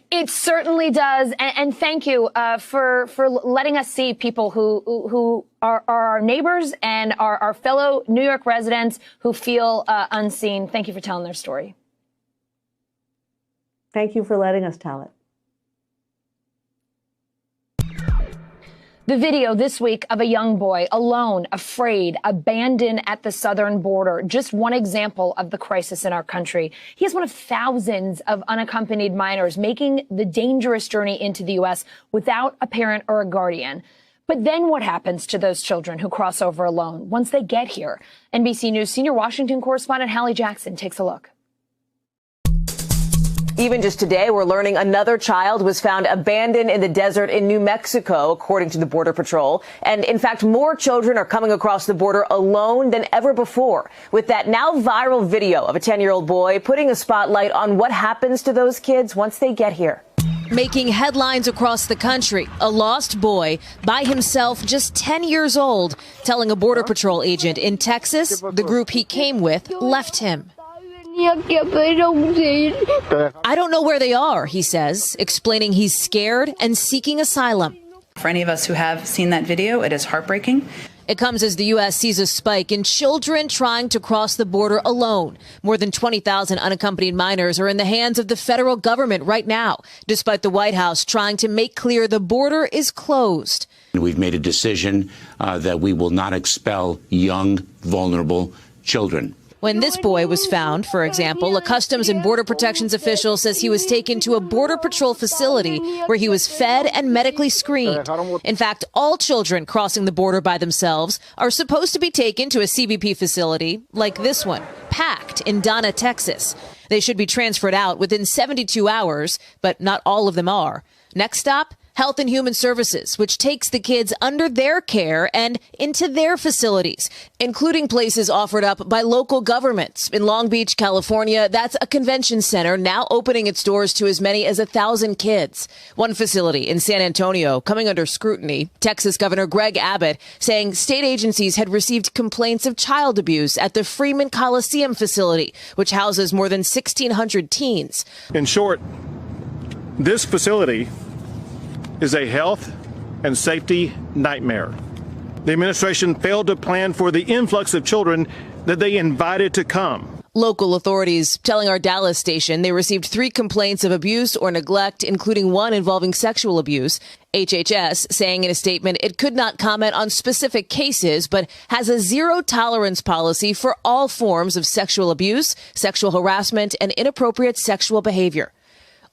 [SPEAKER 1] It certainly does. And thank you for letting us see people who are our neighbors and are our fellow New York residents who feel unseen. Thank you for telling their story.
[SPEAKER 24] Thank you for letting us tell it.
[SPEAKER 1] The video this week of a young boy alone, afraid, abandoned at the southern border. Just one example of the crisis in our country. He is one of thousands of unaccompanied minors making the dangerous journey into the U.S. without a parent or a guardian. But then what happens to those children who cross over alone once they get here? NBC News senior Washington correspondent Hallie Jackson takes a look.
[SPEAKER 3] Even just today, we're learning another child was found abandoned in the desert in New Mexico, according to the Border Patrol. And in fact, more children are coming across the border alone than ever before, with that now viral video of a 10-year-old boy putting a spotlight on what happens to those kids once they get here.
[SPEAKER 4] Making headlines across the country, a lost boy by himself, just 10 years old, telling a Border Patrol agent in Texas the group he came with left him. I don't know where they are, he says, explaining he's scared and seeking asylum.
[SPEAKER 5] For any of us who have seen that video, it is heartbreaking.
[SPEAKER 4] It comes as the U.S. sees a spike in children trying to cross the border alone. More than 20,000 unaccompanied minors are in the hands of the federal government right now, despite the White House trying to make clear the border is closed.
[SPEAKER 5] We've made a decision that we will not expel young, vulnerable children.
[SPEAKER 4] When this boy was found, for example, a Customs and Border Protections official says he was taken to a Border Patrol facility where he was fed and medically screened. In fact, all children crossing the border by themselves are supposed to be taken to a CBP facility like this one, packed in Donna, Texas. They should be transferred out within 72 hours, but not all of them are. Next stop, Health and Human Services, which takes the kids under their care and into their facilities, including places offered up by local governments. In Long Beach, California, that's a convention center now opening its doors to as many as 1,000 kids. One facility in San Antonio coming under scrutiny. Texas Governor Greg Abbott saying state agencies had received complaints of child abuse at the Freeman Coliseum facility, which houses more than 1,600 teens.
[SPEAKER 6] In short, this facility is a health and safety nightmare. The administration failed to plan for the influx of children that they invited to come.
[SPEAKER 4] Local authorities telling our Dallas station they received 3 complaints of abuse or neglect, including one involving sexual abuse. HHS saying in a statement it could not comment on specific cases, but has a zero tolerance policy for all forms of sexual abuse, sexual harassment, and inappropriate sexual behavior.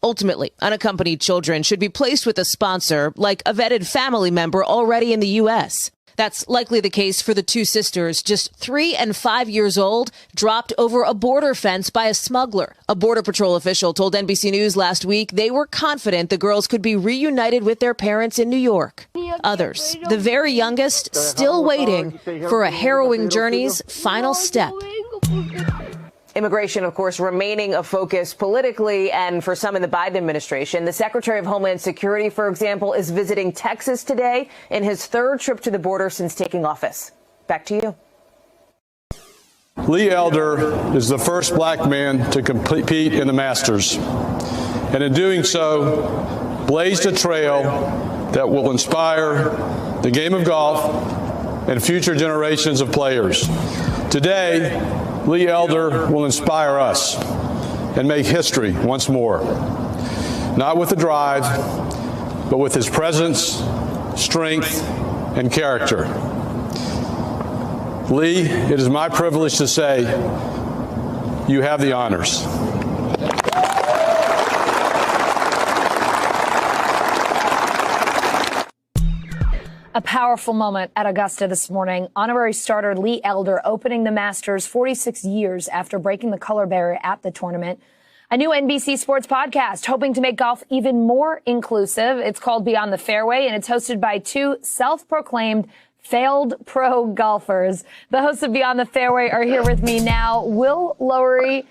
[SPEAKER 4] Ultimately, unaccompanied children should be placed with a sponsor, like a vetted family member already in the U.S. That's likely the case for the 2 sisters, just 3 and 5 years old, dropped over a border fence by a smuggler. A Border Patrol official told NBC News last week they were confident the girls could be reunited with their parents in New York. Others, the very youngest, still waiting for a harrowing journey's final step.
[SPEAKER 3] Immigration, of course, remaining a focus politically and for some in the Biden administration. The Secretary of Homeland Security, for example, is visiting Texas today in his 3rd trip to the border since taking office. Back to you.
[SPEAKER 7] Lee Elder is the first black man to compete in the Masters, and in doing so, blazed a trail that will inspire the game of golf and future generations of players. Today, Lee Elder will inspire us and make history once more, not with the drive, but with his presence, strength, and character. Lee, it is my privilege to say you have the honors.
[SPEAKER 1] A powerful moment at Augusta this morning. Honorary starter Lee Elder opening the Masters 46 years after breaking the color barrier at the tournament. A new NBC Sports podcast hoping to make golf even more inclusive. It's called Beyond the Fairway, and it's hosted by 2 self-proclaimed failed pro golfers. The hosts of Beyond the Fairway are here with me now, Will Lowery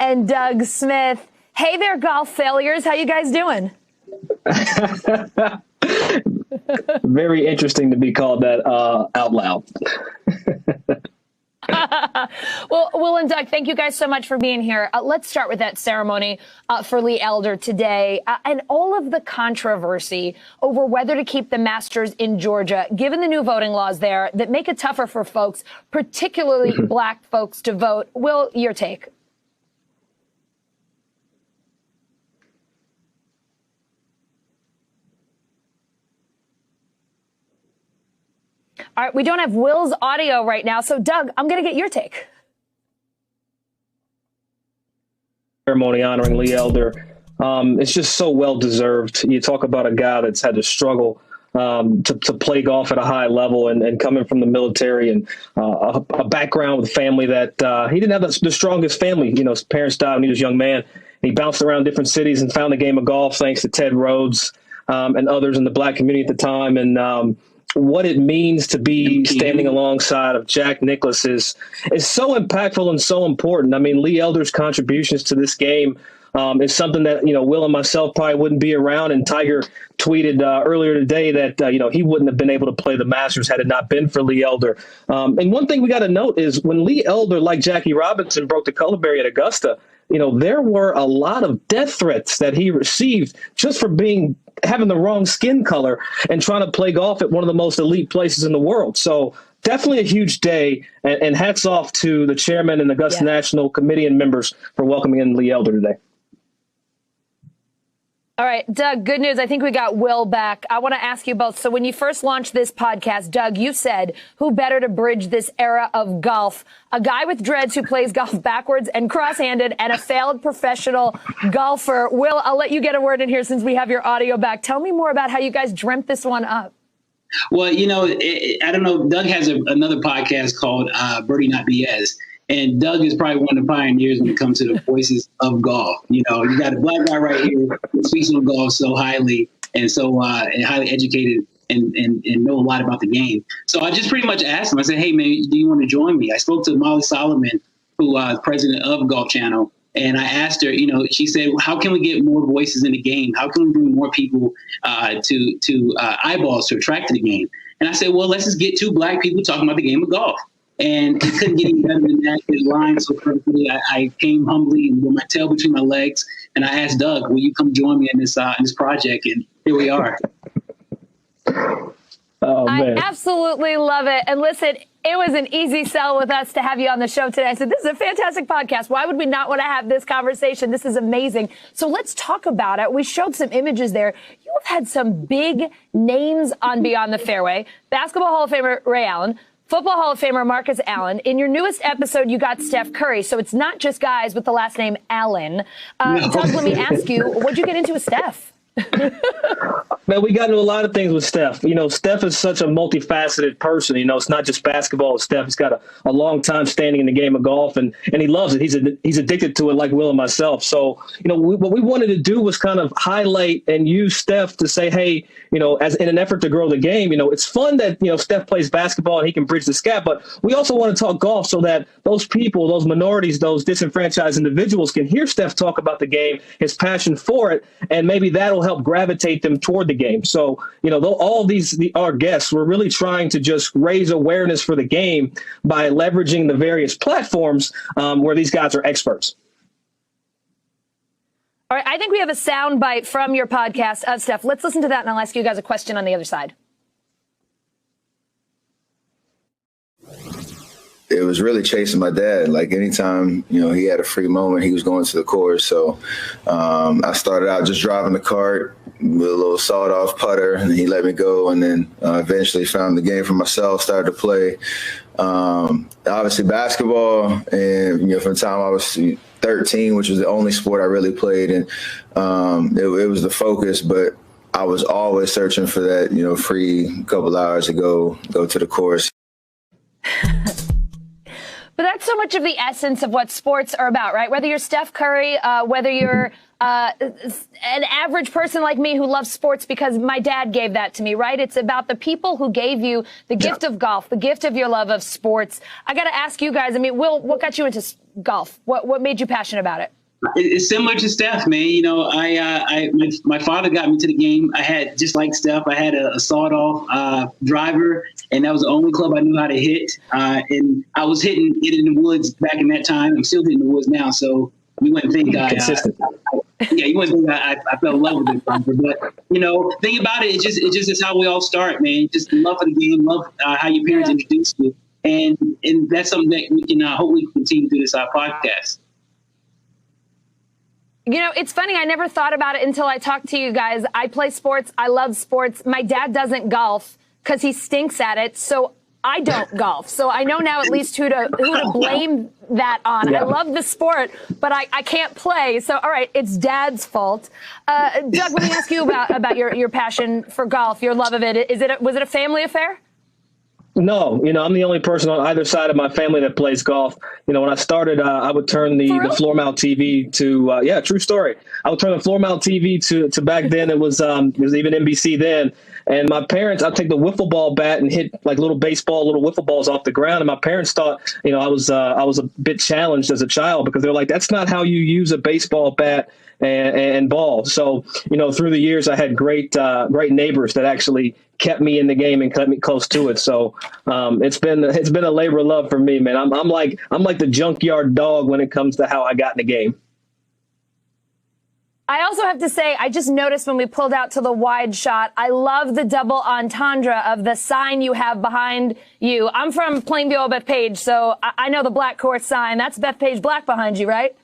[SPEAKER 1] and Doug Smith. Hey there, golf failures. How you guys doing?
[SPEAKER 8] Very interesting to be called that out loud.
[SPEAKER 1] Well, Will and Doug, thank you guys so much for being here. Let's start with that ceremony for Lee Elder today and all of the controversy over whether to keep the Masters in Georgia, given the new voting laws there that make it tougher for folks, particularly black folks, to vote. Will, your take? All right, we don't have Will's audio right now, so Doug, I'm going to get your take.
[SPEAKER 8] Ceremony honoring Lee Elder. It's just so well deserved. You talk about a guy that's had to struggle to play golf at a high level and coming from the military and a background with family that he didn't have the strongest family. You know, his parents died when he was a young man. He bounced around different cities and found the game of golf thanks to Ted Rhodes and others in the black community at the time. And what it means to be standing alongside of Jack Nicklaus is so impactful and so important. I mean, Lee Elder's contributions to this game is something that, you know, Will and myself probably wouldn't be around. And Tiger tweeted earlier today that, you know, he wouldn't have been able to play the Masters had it not been for Lee Elder. And one thing we got to note is when Lee Elder, like Jackie Robinson, broke the color barrier at Augusta, you know, there were a lot of death threats that he received just for having the wrong skin color and trying to play golf at one of the most elite places in the world. So definitely a huge day, and hats off to the chairman and Augusta National Committee and members for welcoming in Lee Elder today.
[SPEAKER 1] All right, Doug, good news. I think we got Will back. I want to ask you both. So when you first launched this podcast, Doug, you said, who better to bridge this era of golf? A guy with dreads who plays golf backwards and cross-handed and a failed professional golfer. Will, I'll let you get a word in here since we have your audio back. Tell me more about how you guys dreamt this one up.
[SPEAKER 2] Well, I don't know. Doug has another podcast called Birdie Not BS. And Doug is probably one of the pioneers when it comes to the voices of golf. You got a black guy right here who speaks on golf so highly and so and highly educated and know a lot about the game. So I just pretty much asked him, I said, hey, man, do you want to join me? I spoke to Molly Solomon, who is president of Golf Channel. And I asked her, she said, how can we get more voices in the game? How can we bring more people to eyeballs to attract to the game? And I said, well, let's just get two black people talking about the game of golf. And it couldn't get any better than that. It lined so perfectly. I came humbly and with my tail between my legs, and I asked Doug, will you come join me in this project? And here we are.
[SPEAKER 8] Oh, man.
[SPEAKER 1] I absolutely love it. And listen, it was an easy sell with us to have you on the show today. I said, this is a fantastic podcast. Why would we not want to have this conversation? This is amazing. So let's talk about it. We showed some images there. You have had some big names on Beyond the Fairway. Basketball Hall of Famer Ray Allen. Football Hall of Famer Marcus Allen. In your newest episode, you got Steph Curry. So it's not just guys with the last name Allen. No. Doug, let me ask you, what'd you get into with Steph?
[SPEAKER 8] Man, we got into a lot of things with Steph. Steph is such a multifaceted person. It's not just basketball with Steph. He's got a long time standing in the game of golf, and he loves it. He's addicted to it like Will and myself. So, what we wanted to do was kind of highlight and use Steph to say, hey, as in an effort to grow the game, it's fun that, Steph plays basketball and he can bridge this gap, but we also want to talk golf so that those people, those minorities, those disenfranchised individuals can hear Steph talk about the game, his passion for it, and maybe that'll help gravitate them toward the game. So, all these our guests, we're really trying to just raise awareness for the game by leveraging the various platforms where these guys are experts.
[SPEAKER 1] All right, I think we have a sound bite from your podcast of Steph. Let's listen to that, and I'll ask you guys a question on the other side.
[SPEAKER 9] It was really chasing my dad. Like anytime, he had a free moment, he was going to the course. So I started out just driving the cart with a little sawed-off putter, and he let me go. And then eventually found the game for myself, started to play. Obviously basketball, and from the time I was 13, which was the only sport I really played, and it was the focus. But I was always searching for that, free couple hours to go to the course.
[SPEAKER 1] But that's so much of the essence of what sports are about, right? Whether you're Steph Curry, whether you're an average person like me who loves sports because my dad gave that to me, right? It's about the people who gave you the gift of golf, the gift of your love of sports. I got to ask you guys, Will, what got you into golf? What made you passionate about it?
[SPEAKER 2] It's similar to Steph, man. My father got me to the game. I had, just like Steph, I had a sawed-off driver, and that was the only club I knew how to hit. And I was hitting it in the woods back in that time. I'm still hitting the woods now, so you wouldn't think you wouldn't think I fell in love with it. But think about it. It just is how we all start, man. Just love for the game, love how your parents introduced you, and that's something that we can hopefully continue through this podcast.
[SPEAKER 1] It's funny. I never thought about it until I talked to you guys. I play sports. I love sports. My dad doesn't golf because he stinks at it. So I don't golf. So I know now at least who to blame that on. Yeah. I love the sport, but I can't play. So, all right, it's Dad's fault. Doug, let me ask you about your passion for golf, your love of it. Was it a family affair?
[SPEAKER 8] No, I'm the only person on either side of my family that plays golf. When I started, I would turn the floor mount TV to, true story. I would turn the floor mount TV to back then it was even NBC then. And my parents, I'd take the wiffle ball bat and hit like little wiffle balls off the ground. And my parents thought, I was a bit challenged as a child because they're like, that's not how you use a baseball bat and ball. So, through the years, I had great neighbors that actually kept me in the game and kept me close to it. So it's been a labor of love for me, man. I'm like the junkyard dog when it comes to how I got in the game.
[SPEAKER 1] I also have to say, I just noticed when we pulled out to the wide shot, I love the double entendre of the sign you have behind you. I'm from Plainview, Bethpage, so I know the Black Course sign. That's Bethpage Black behind you, right?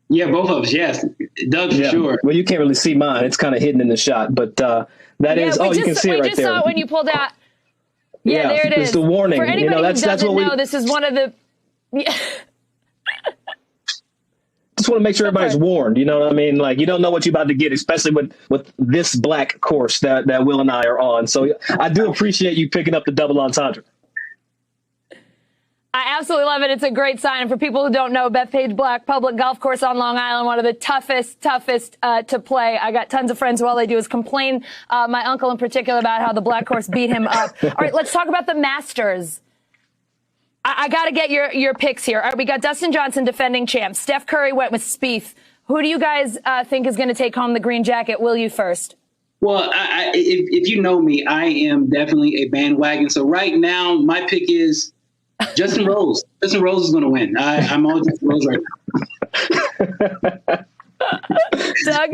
[SPEAKER 2] Yeah, both of us, yes. Doug, for sure.
[SPEAKER 8] Well, you can't really see mine. It's kind of hidden in the shot, but you can see it right there.
[SPEAKER 1] We just saw it when you pulled out. Yeah, there it is.
[SPEAKER 8] It's the warning.
[SPEAKER 1] For anybody who doesn't know, this is one of the...
[SPEAKER 8] Just want to make sure everybody's warned. You know what I mean? Like, you don't know what you're about to get, especially with this Black course that Will and I are on. So I do appreciate you picking up the double entendre.
[SPEAKER 1] I absolutely love it. It's a great sign. For people who don't know, Bethpage Black Public Golf Course on Long Island, one of the toughest to play. I got tons of friends who all they do is complain, my uncle in particular, about how the Black Course beat him up. All right, let's talk about the Masters. I got to get your picks here. All right, we got Dustin Johnson defending champ. Steph Curry went with Spieth. Who do you guys think is going to take home the green jacket? Will you first?
[SPEAKER 2] Well, if you know me, I am definitely a bandwagon. So right now, my pick is Justin Rose. Justin Rose is going to win. I'm all Justin Rose right now.
[SPEAKER 1] Doug?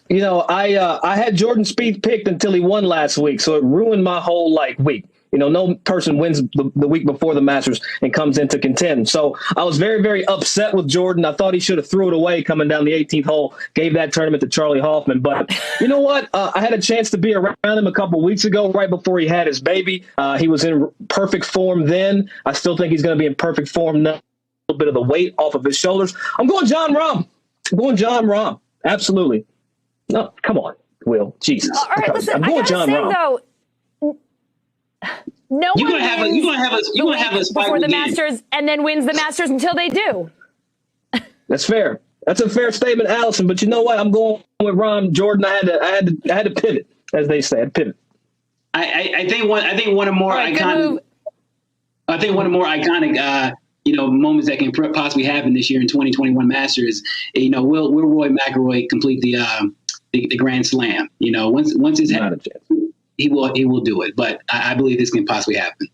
[SPEAKER 8] You know, I had Jordan Spieth picked until he won last week, so it ruined my whole week. You know, no person wins the week before the Masters and comes in to contend. So I was very, very upset with Jordan. I thought he should have threw it away coming down the 18th hole, gave that tournament to Charlie Hoffman. But you know what? I had a chance to be around him a couple weeks ago, right before he had his baby. He was in perfect form then. I still think he's going to be in perfect form now. A little bit of the weight off of his shoulders. I'm going John Rahm. Absolutely. No, come on, Will. Jesus.
[SPEAKER 1] All right, listen,
[SPEAKER 8] I'm going John Rahm.
[SPEAKER 1] Though, no one wins before the Masters and then wins the Masters until they do.
[SPEAKER 8] That's fair. That's a fair statement, Allison. But you know what? I'm going with Rahm. Jordan. I had to pivot, as they say. Pivot.
[SPEAKER 2] I think one of the more iconic. I think one of the more iconic, moments that can possibly happen this year in 2021 Masters. Will Roy McIlroy complete the Grand Slam? Once it's happened, he will do it. But I believe this can possibly happen.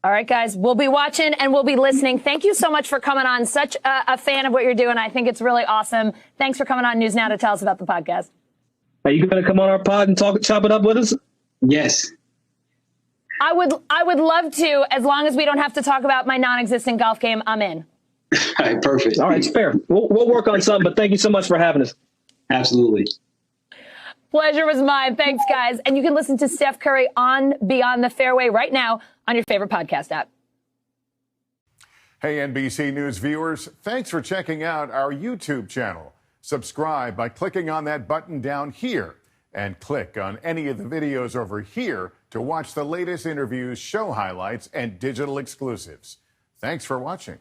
[SPEAKER 1] All right, guys, we'll be watching and we'll be listening. Thank you so much for coming on. Such a fan of what you're doing. I think it's really awesome. Thanks for coming on News Now to tell us about the podcast.
[SPEAKER 8] Are you going to come on our pod and chop it up with us?
[SPEAKER 2] Yes.
[SPEAKER 1] I would love to, as long as we don't have to talk about my non-existent golf game. I'm in.
[SPEAKER 2] All right, perfect.
[SPEAKER 8] All right, it's fair. We'll work on something, but thank you so much for having us.
[SPEAKER 2] Absolutely.
[SPEAKER 1] Pleasure was mine. Thanks, guys. And you can listen to Steph Curry on Beyond the Fairway right now on your favorite podcast app.
[SPEAKER 10] Hey, NBC News viewers, thanks for checking out our YouTube channel. Subscribe by clicking on that button down here and click on any of the videos over here to watch the latest interviews, show highlights, and digital exclusives. Thanks for watching.